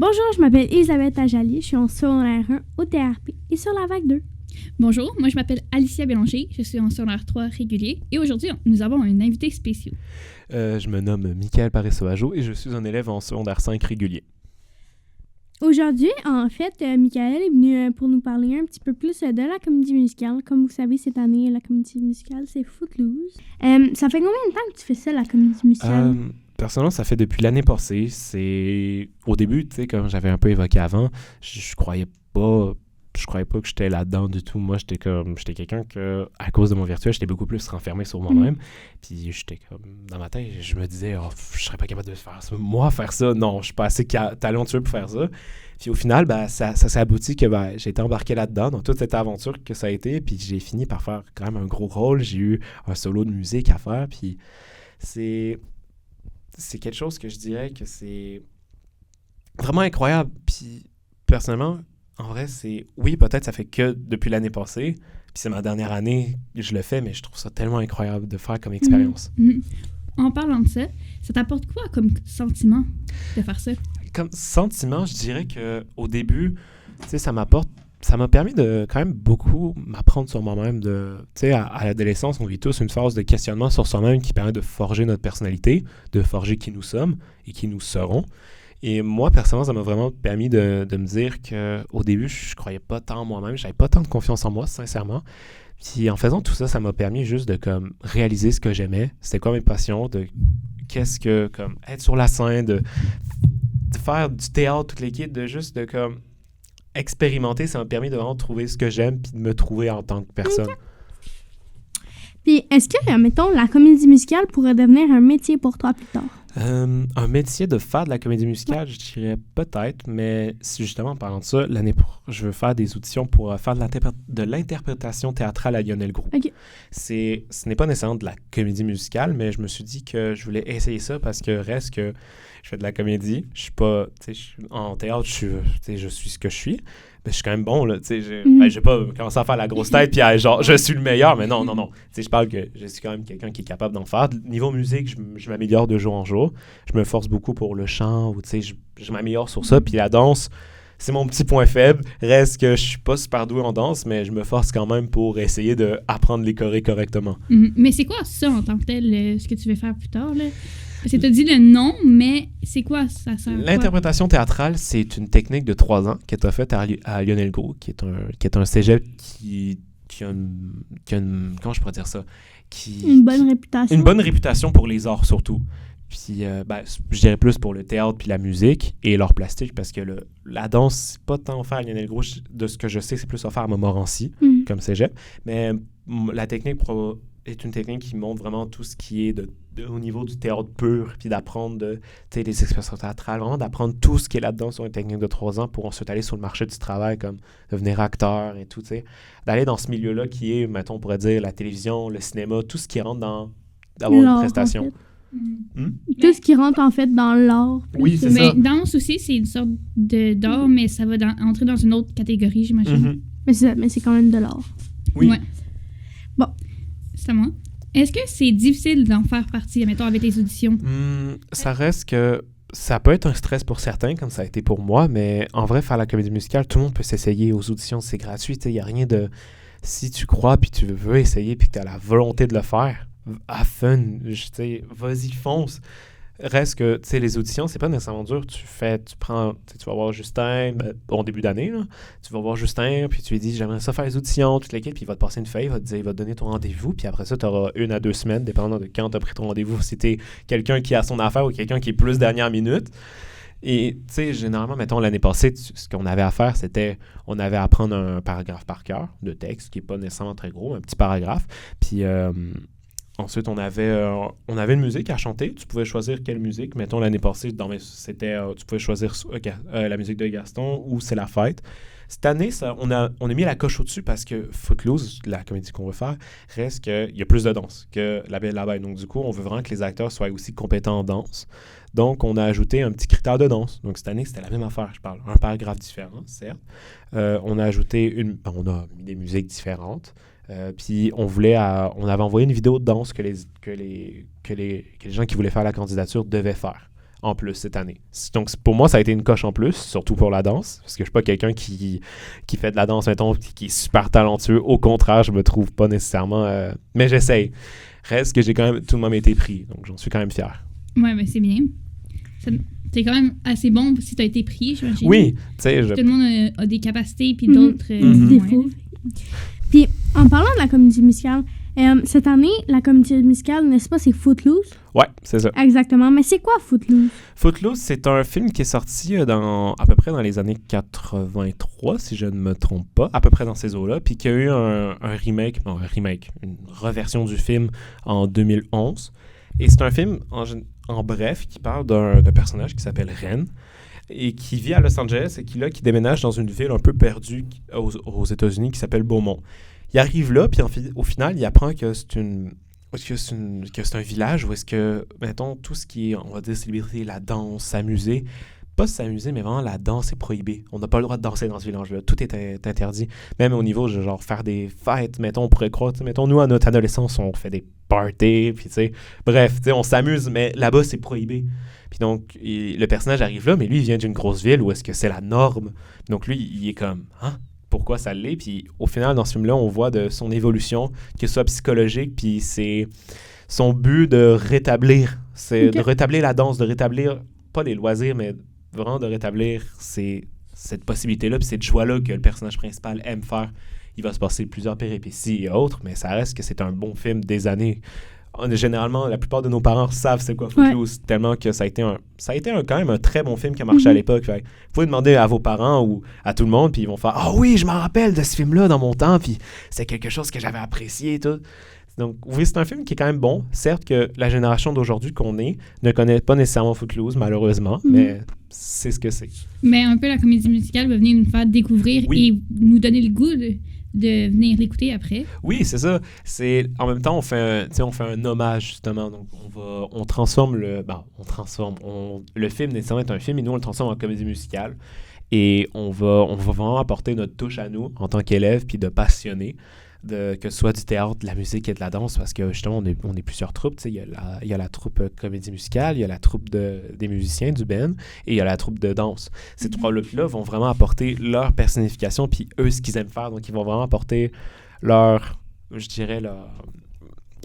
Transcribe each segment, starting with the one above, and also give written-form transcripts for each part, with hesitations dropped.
Bonjour, je m'appelle Elisabeth Ajali, je suis en secondaire 1 au TRP et sur la vague 2. Bonjour, moi je m'appelle Alicia Bélanger, je suis en secondaire 3 régulier et aujourd'hui nous avons un invité spécial. Je me nomme Michael Parissoajo et je suis un élève en secondaire 5 régulier. Aujourd'hui, en fait, Michael est venu pour nous parler un petit peu plus de la comédie musicale. Comme vous savez, cette année, la comédie musicale, c'est Footloose. Ça fait combien de temps que tu fais ça, la comédie musicale? Personnellement, ça fait depuis l'année passée. C'est au début, tu sais, comme j'avais un peu évoqué avant, je croyais pas que j'étais là-dedans du tout. Moi, j'étais quelqu'un que, à cause de mon virtuel, j'étais beaucoup plus renfermé sur moi-même. Puis j'étais comme, dans ma tête, je me disais, je serais pas capable de faire ça. Moi, faire ça, non, je suis pas assez talentueux pour faire ça. Puis au final, ça s'est abouti que j'ai été embarqué là-dedans, dans toute cette aventure que ça a été. Puis j'ai fini par faire quand même un gros rôle. J'ai eu un solo de musique à faire. Puis c'est quelque chose que je dirais que c'est vraiment incroyable. Puis personnellement, en vrai, oui, peut-être ça fait que depuis l'année passée, puis c'est ma dernière année que je le fais, mais je trouve ça tellement incroyable de faire comme expérience. En parlant de ça t'apporte quoi comme sentiment de faire ça? Comme sentiment, je dirais qu'au début, tu sais, ça m'a permis de quand même beaucoup m'apprendre sur moi-même. Tu sais, à l'adolescence, on vit tous une phase de questionnement sur soi-même qui permet de forger notre personnalité, de forger qui nous sommes et qui nous serons. Et moi, personnellement, ça m'a vraiment permis de me dire qu'au début, je croyais pas tant en moi-même, j'avais pas tant de confiance en moi, sincèrement. Puis en faisant tout ça, ça m'a permis juste de comme réaliser ce que j'aimais, c'était quoi mes passions, comme être sur la scène, de faire du théâtre, toute l'équipe, de comme expérimenter, ça m'a permis de vraiment trouver ce que j'aime puis de me trouver en tant que personne. Puis est-ce que, mettons, la comédie musicale pourrait devenir un métier pour toi plus tard? Un métier de faire de la comédie musicale, je dirais peut-être, mais justement en parlant de ça, je veux faire des auditions pour faire de l'interprétation théâtrale à Lionel Groulx. Okay. Ce n'est pas nécessairement de la comédie musicale, mais je me suis dit que je voulais essayer ça parce que reste que je fais de la comédie, je suis pas, tu sais, en théâtre, je suis ce que je suis. Ben, je suis quand même bon, là, tu sais, je vais pas commencer à faire la grosse tête puis genre, je suis le meilleur, mais non, tu sais, je parle que je suis quand même quelqu'un qui est capable d'en faire. Niveau musique, je m'améliore de jour en jour, je me force beaucoup pour le chant, ou tu sais, je m'améliore sur ça, puis la danse, c'est mon petit point faible, reste que je suis pas super doué en danse, mais je me force quand même pour essayer d'apprendre les chorés correctement. Mais c'est quoi ça, en tant que tel, ce que tu veux faire plus tard, là? Parce que tu as dit le nom, mais c'est quoi ça sert à quoi? L'interprétation théâtrale, c'est une technique de 3 ans qui est offerte à Lionel Groulx, qui est un cégep qui a une comment je pourrais dire ça? Une bonne réputation. Une bonne réputation pour les arts, surtout. Puis, je dirais plus pour le théâtre puis la musique et l'art plastique, parce que la danse, c'est pas tant offert à Lionel Groulx. De ce que je sais, c'est plus offert à Montmorency, comme cégep. Mais la technique est une technique qui montre vraiment tout ce qui est au niveau du théâtre pur, puis d'apprendre des expressions théâtrales, vraiment d'apprendre tout ce qui est là-dedans sur une technique de 3 ans pour ensuite aller sur le marché du travail, comme devenir acteur et tout, tu sais. D'aller dans ce milieu-là qui est, mettons, on pourrait dire, la télévision, le cinéma, tout ce qui rentre d'avoir une prestation. En fait. Tout ce qui rentre, en fait, dans l'art. Oui, c'est mais ça. Danse aussi, c'est une sorte d'art, mais ça va entrer dans une autre catégorie, j'imagine. Mais c'est quand même de l'art. Oui. Ouais. Bon, c'est à moi. Est-ce que c'est difficile d'en faire partie, admettons, avec les auditions? Ça reste que ça peut être un stress pour certains, comme ça a été pour moi, mais en vrai, faire la comédie musicale, tout le monde peut s'essayer aux auditions, c'est gratuit, il n'y a rien de... Si tu crois, puis tu veux essayer, puis que tu as la volonté de le faire, vas-y, fonce. Reste que, tu sais, les auditions, c'est pas nécessairement dur. Tu vas voir Justin, au début d'année, là. Tu vas voir Justin, puis tu lui dis, j'aimerais ça faire les auditions, toute l'équipe, puis il va te passer une feuille, il va te donner ton rendez-vous, puis après ça, tu auras 1 à 2 semaines, dépendant de quand tu as pris ton rendez-vous, si t'es quelqu'un qui a son affaire ou quelqu'un qui est plus dernière minute. Et, tu sais, généralement, mettons, l'année passée, ce qu'on avait à faire, c'était, on avait à apprendre un paragraphe par cœur de texte, qui est pas nécessairement très gros, un petit paragraphe, puis... Ensuite, on avait une musique à chanter. Tu pouvais choisir quelle musique. Mettons, l'année passée, tu pouvais choisir la musique de Gaston ou C'est la fête. Cette année, on a mis la coche au-dessus parce que Footloose, la comédie qu'on veut faire, reste qu'il y a plus de danse que La Belle et la Bête. Donc, du coup, on veut vraiment que les acteurs soient aussi compétents en danse. Donc, on a ajouté un petit critère de danse. Donc, cette année, c'était la même affaire. Je parle un paragraphe différent, certes. On a mis des musiques différentes. Puis on avait envoyé une vidéo de danse que les gens qui voulaient faire la candidature devaient faire en plus cette année. Donc, pour moi, ça a été une coche en plus, surtout pour la danse, parce que je suis pas quelqu'un qui fait de la danse, mettons, qui est super talentueux. Au contraire, je me trouve pas nécessairement... mais j'essaye. Reste que j'ai quand même tout de même été pris, donc j'en suis quand même fier. Ouais, ben c'est bien. T'es quand même assez bon si t'as été pris, j'imagine. Oui, tu sais... Tout le monde a des capacités, puis d'autres... défauts. Puis, en parlant de la comédie musicale, cette année, la comédie musicale, n'est-ce pas, c'est Footloose? Ouais, c'est ça. Exactement. Mais c'est quoi Footloose? Footloose, c'est un film qui est sorti à peu près dans les années 83, si je ne me trompe pas, à peu près dans ces eaux-là, puis qui a eu un remake, une reversion du film en 2011. Et c'est un film, en bref, qui parle d'un personnage qui s'appelle Ren, et qui vit à Los Angeles et qui déménage dans une ville un peu perdue aux États-Unis qui s'appelle Beaumont. Il arrive là, puis au final, il apprend que c'est un village où est-ce que, mettons, tout ce qui est, on va dire, célébrité, la danse, s'amuser, pas s'amuser, mais vraiment la danse est prohibée. On n'a pas le droit de danser dans ce village-là. Tout est interdit. Même au niveau de genre faire des fêtes, mettons, on pourrait croire, mettons, nous, à notre adolescence, on fait des parties, puis tu sais, bref, tu sais, on s'amuse, mais là-bas, c'est prohibé. Puis donc, le personnage arrive là, mais lui, il vient d'une grosse ville où est-ce que c'est la norme. Donc lui, il est comme, hein? Pourquoi ça l'est? Puis au final, dans ce film-là, on voit de son évolution, que ce soit psychologique, puis c'est son but de rétablir. C'est de rétablir la danse, de rétablir, pas les loisirs, mais vraiment de rétablir cette possibilité-là, puis cette joie-là que le personnage principal aime faire. Il va se passer plusieurs péripéties et autres, mais ça reste que c'est un bon film des années. Généralement, la plupart de nos parents savent c'est quoi Footloose, tellement que ça a été quand même un très bon film qui a marché à l'époque. Vous pouvez demander à vos parents ou à tout le monde, puis ils vont faire « Ah oui, je m'en rappelle de ce film-là dans mon temps, puis c'est quelque chose que j'avais apprécié et tout. » Donc oui, c'est un film qui est quand même bon. Certes que la génération d'aujourd'hui qu'on est ne connaît pas nécessairement Footloose, malheureusement, mais c'est ce que c'est. Mais un peu la comédie musicale va venir nous faire découvrir et nous donner le goût de venir l'écouter après. Oui, c'est ça. En même temps, on fait un hommage, justement. Donc, on transforme le film, nécessairement, est un film, et nous, on le transforme en comédie musicale. Et on va vraiment apporter notre touche à nous, en tant qu'élèves, puis de passionnés, que ce soit du théâtre, de la musique et de la danse, parce que, justement, on est plusieurs troupes. Il y a la troupe comédie musicale, il y a la troupe des musiciens du band, et il y a la troupe de danse. Ces trois troupes-là vont vraiment apporter leur personnification, puis eux, ce qu'ils aiment faire. Donc, ils vont vraiment apporter ils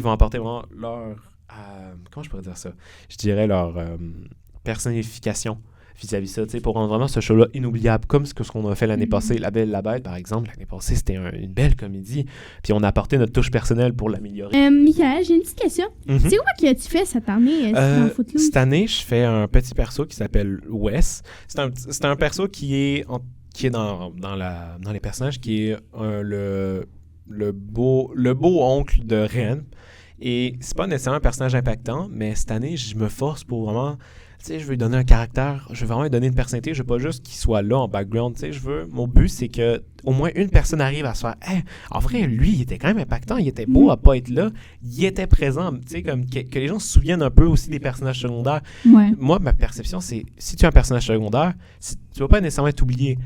vont apporter vraiment comment je pourrais dire ça? Je dirais leur personnification vis-à-vis ça, pour rendre vraiment ce show-là inoubliable, comme ce qu'on a fait l'année passée. La Belle et la Bête, par exemple, l'année passée, c'était une belle comédie, puis on a apporté notre touche personnelle pour l'améliorer. Michael, j'ai une petite question. C'est quoi que tu fais cette année dans Footloose? Cette année, je fais un petit perso qui s'appelle Wes. C'est un perso qui est dans les personnages, qui est le beau oncle de Ren. Et c'est pas nécessairement un personnage impactant, mais cette année, je me force pour vraiment... je veux lui donner un caractère, je veux vraiment lui donner une personnalité, je veux pas juste qu'il soit là en background, mon but, c'est que au moins une personne arrive à se faire « en vrai, lui, il était quand même impactant, il était beau à pas être là, il était présent », comme que les gens se souviennent un peu aussi des personnages secondaires. Ouais. Moi, ma perception, c'est, si tu es un personnage secondaire, tu vas pas nécessairement être oublié.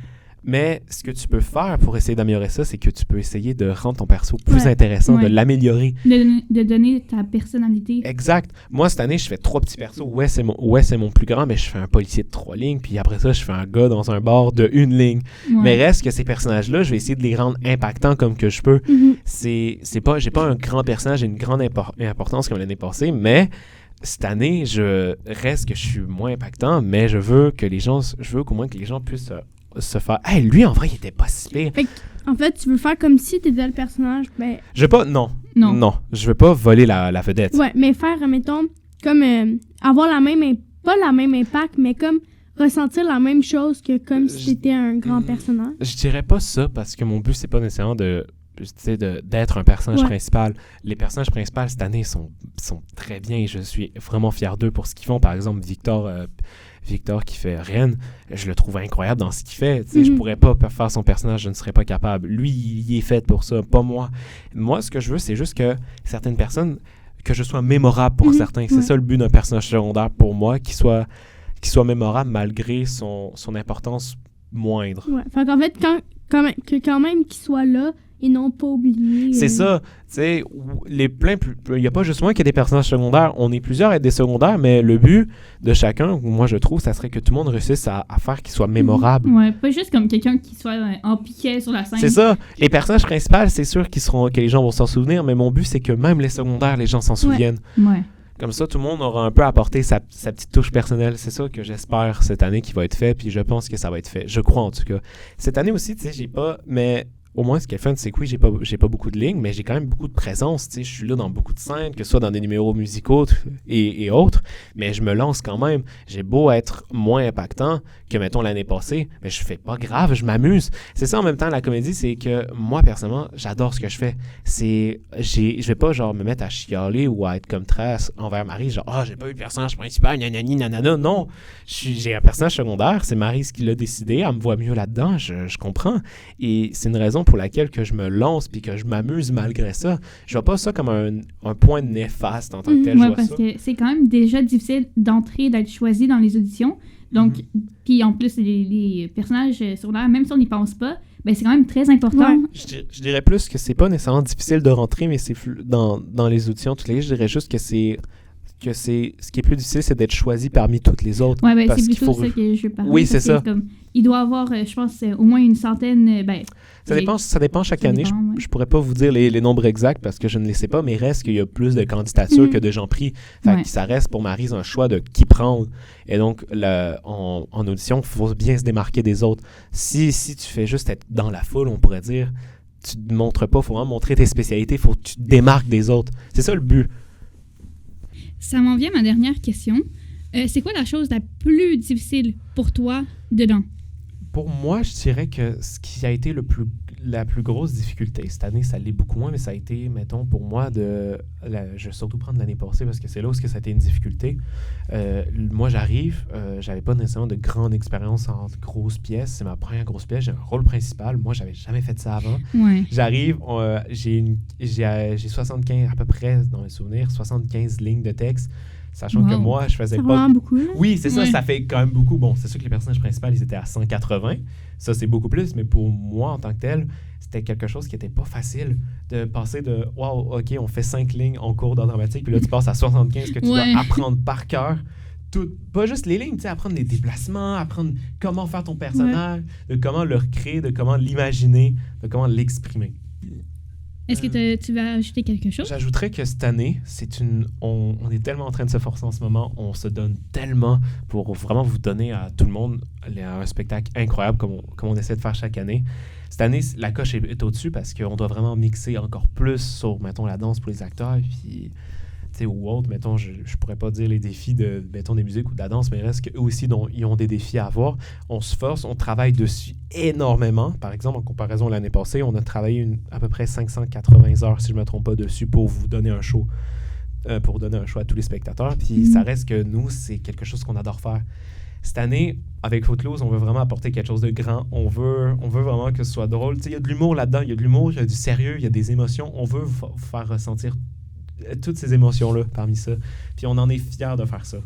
Mais ce que tu peux faire pour essayer d'améliorer ça, c'est que tu peux essayer de rendre ton perso plus intéressant, de l'améliorer. De donner ta personnalité. Exact. Moi, cette année, je fais 3 petits persos. Wes, c'est mon plus grand, mais je fais un policier de 3 lignes. Puis après ça, je fais un gars dans un bar de 1 ligne. Ouais. Mais reste que ces personnages-là, je vais essayer de les rendre impactants comme que je peux. J'ai pas un grand personnage et une grande importance comme l'année passée, mais... Cette année, je reste que je suis moins impactant, mais je veux qu'au moins que les gens puissent se faire « Hey, lui, en vrai, il était pas si pire. » En fait, tu veux faire comme si t'étais le personnage, Je veux pas... Non. Je veux pas voler la vedette. Ouais, mais faire, mettons, comme avoir pas la même impact, mais comme ressentir la même chose que comme si t'étais un grand personnage. Je dirais pas ça, parce que mon but, c'est pas nécessairement d'être un personnage principal. Les personnages principaux cette année sont très bien et je suis vraiment fier d'eux pour ce qu'ils font. Par exemple, Victor qui fait Ren, je le trouve incroyable dans ce qu'il fait. Je pourrais pas faire son personnage, je ne serais pas capable. Lui, il est fait pour ça, pas moi. Moi, ce que je veux, c'est juste que certaines personnes, que je sois mémorable pour certains. C'est ça le but d'un personnage secondaire pour moi, qu'il soit mémorable malgré son importance moindre. Ouais, fait qu'en fait, quand même qu'il soit là, et non pas oublier. C'est ça. Tu sais, il n'y a pas juste moi qui a des personnages secondaires. On est plusieurs à être des secondaires, mais le but de chacun, moi je trouve, ça serait que tout le monde réussisse à faire qu'ils soient mémorables. Ouais, pas juste comme quelqu'un qui soit en piquet sur la scène. C'est ça. Les personnages principaux, c'est sûr que les gens vont s'en souvenir, mais mon but, c'est que même les secondaires, les gens s'en souviennent. Ouais. Comme ça, tout le monde aura un peu apporté sa petite touche personnelle. C'est ça que j'espère cette année qui va être fait, puis je pense que ça va être fait. Je crois en tout cas. Cette année aussi, tu sais, j'ai pas... Mais au moins, ce qui est fun, c'est que oui, j'ai pas beaucoup de lignes, mais j'ai quand même beaucoup de présence. Tu sais, je suis là dans beaucoup de scènes, que ce soit dans des numéros musicaux et autres, mais je me lance quand même. J'ai beau être moins impactant que, mettons, l'année passée, mais je fais pas grave, je m'amuse. C'est ça, en même temps, la comédie, c'est que moi, personnellement, j'adore ce que je fais. Je vais pas, genre, me mettre à chialer ou à être comme trace envers Marie, genre, j'ai pas eu de personnage principal, nanani, nanana. Non, j'ai un personnage secondaire, c'est Maryse qui l'a décidé, elle me voit mieux là-dedans, je comprends. Et c'est une raison pour laquelle que je me lance puis que je m'amuse malgré ça. Je vois pas ça comme un point néfaste en tant que tel. Ouais, parce que c'est quand même déjà difficile d'entrer, d'être choisi dans les auditions. Donc, puis en plus, les personnages secondaires, même si on n'y pense pas, ben c'est quand même très important. Ouais. Je dirais plus que c'est pas nécessairement difficile de rentrer, mais c'est dans les auditions toutes les. Je dirais juste que ce qui est plus difficile, c'est d'être choisi parmi toutes les autres. Ouais, ben c'est plutôt ça que je parle. Oui, c'est ça. Il doit y avoir, je pense, au moins une centaine. Ça dépend chaque année. Je pourrais pas vous dire les nombres exacts parce que je ne les sais pas, mais reste qu'il y a plus de candidatures que de gens pris. Fait que ça reste pour Maryse un choix de qui prendre. Et donc, en audition, il faut bien se démarquer des autres. Si tu fais juste être dans la foule, on pourrait dire, tu ne montres pas, il faut vraiment montrer tes spécialités, il faut que tu te démarques des autres. C'est ça le but. Ça m'en vient ma dernière question. C'est quoi la chose la plus difficile pour toi dedans? Pour moi, je dirais que ce qui a été la plus grosse difficulté, cette année, ça l'est beaucoup moins, mais ça a été, mettons, pour moi, je vais surtout prendre l'année passée parce que c'est là où ça a été une difficulté. Moi, j'arrive, j'avais pas nécessairement de grande expérience en grosses pièces. C'est ma première grosse pièce, j'ai un rôle principal. Moi, j'avais jamais fait ça avant. Ouais. J'arrive, j'ai 75, à peu près, dans mes souvenirs, 75 lignes de texte. Sachant que moi, je faisais ça pas... vraiment beaucoup, là. Oui, c'est ça, ça fait quand même beaucoup. Bon, c'est sûr que les personnages principaux, ils étaient à 180. Ça, c'est beaucoup plus. Mais pour moi, en tant que tel, c'était quelque chose qui était pas facile de passer de « Wow, OK, on fait 5 lignes en cours d'art dramatique. » Puis là, tu passes à 75 que tu dois apprendre par cœur. Pas juste les lignes, tu sais, apprendre les déplacements, apprendre comment faire ton personnage, de comment le recréer, de comment l'imaginer, de comment l'exprimer. Est-ce que tu vas ajouter quelque chose? J'ajouterais que cette année, on est tellement en train de se forcer en ce moment, on se donne tellement pour vraiment vous donner à tout le monde un spectacle incroyable comme on essaie de faire chaque année. Cette année, la coche est au-dessus parce qu'on doit vraiment mixer encore plus sur, mettons, la danse pour les acteurs, puis... ou autre, mettons, je pourrais pas dire les défis de, mettons, des musiques ou de la danse, mais il reste qu'eux aussi, ils ont des défis à avoir. On se force, on travaille dessus énormément. Par exemple, en comparaison à l'année passée, on a travaillé à peu près 580 heures, si je me trompe pas, dessus pour vous donner un show, pour donner un show à tous les spectateurs. Puis ça reste que nous, c'est quelque chose qu'on adore faire. Cette année, avec Footloose, on veut vraiment apporter quelque chose de grand. On veut vraiment que ce soit drôle. Il y a de l'humour là-dedans, il y a de l'humour, il y a du sérieux, il y a des émotions. On veut vous faire ressentir toutes ces émotions-là parmi ça. Puis on en est fiers de faire ça.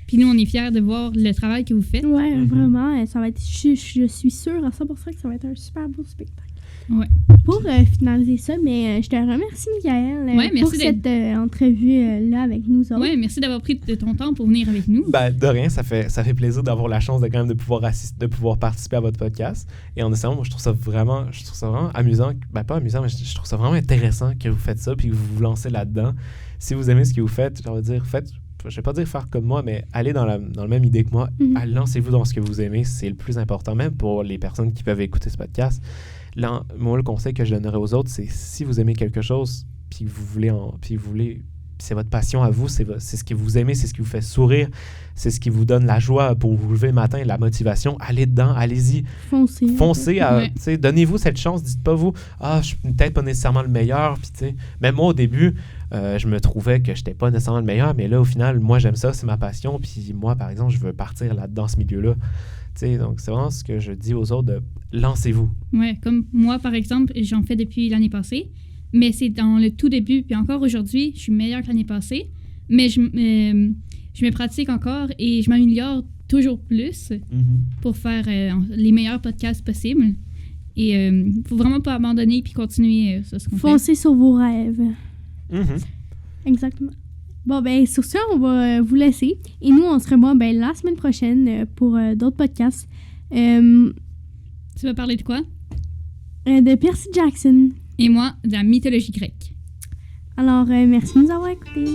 Puis nous, on est fiers de voir le travail que vous faites. Ouais, vraiment. Ça va être, je suis sûre à 100% que ça va être un super beau spectacle. Ouais. Pour finaliser ça, mais je te remercie, Michaël, pour cette entrevue-là avec nous autres. Oui, merci d'avoir pris de ton temps pour venir avec nous. De rien, ça fait plaisir d'avoir la chance de pouvoir participer à votre podcast. Et en essayant, moi, je trouve ça vraiment amusant. Pas amusant, mais je trouve ça vraiment intéressant que vous faites ça puis que vous vous lancez là-dedans. Si vous aimez ce que vous faites, je vais pas dire faire comme moi, mais allez dans la même idée que moi. Lancez-vous dans ce que vous aimez. C'est le plus important, même pour les personnes qui peuvent écouter ce podcast. Là, moi, le conseil que je donnerais aux autres, c'est si vous aimez quelque chose, puis vous voulez, c'est votre passion à vous, c'est ce que vous aimez, c'est ce qui vous fait sourire, c'est ce qui vous donne la joie pour vous lever le matin, la motivation, allez dedans, allez-y. Foncez. Donnez-vous cette chance. Dites pas vous, je suis peut-être pas nécessairement le meilleur. Puis, même moi, au début, je me trouvais que j'étais pas nécessairement le meilleur, mais là, au final, moi, j'aime ça, c'est ma passion. Puis moi, par exemple, je veux partir dans ce milieu-là. Donc, c'est vraiment ce que je dis aux autres, de lancez-vous. Oui, comme moi, par exemple, j'en fais depuis l'année passée, mais c'est dans le tout début. Puis encore aujourd'hui, je suis meilleure que l'année passée, mais je me pratique encore et je m'améliore toujours plus pour faire les meilleurs podcasts possibles. Et faut vraiment pas abandonner puis continuer c'est ce qu'on fait. Foncez sur vos rêves. Mhm. Exactement. Bon, ben, sur ça, on va vous laisser. Et nous, on se revoit la semaine prochaine pour d'autres podcasts. Tu vas parler de quoi? De Percy Jackson. Et moi, de la mythologie grecque. Alors, merci de nous avoir écoutés.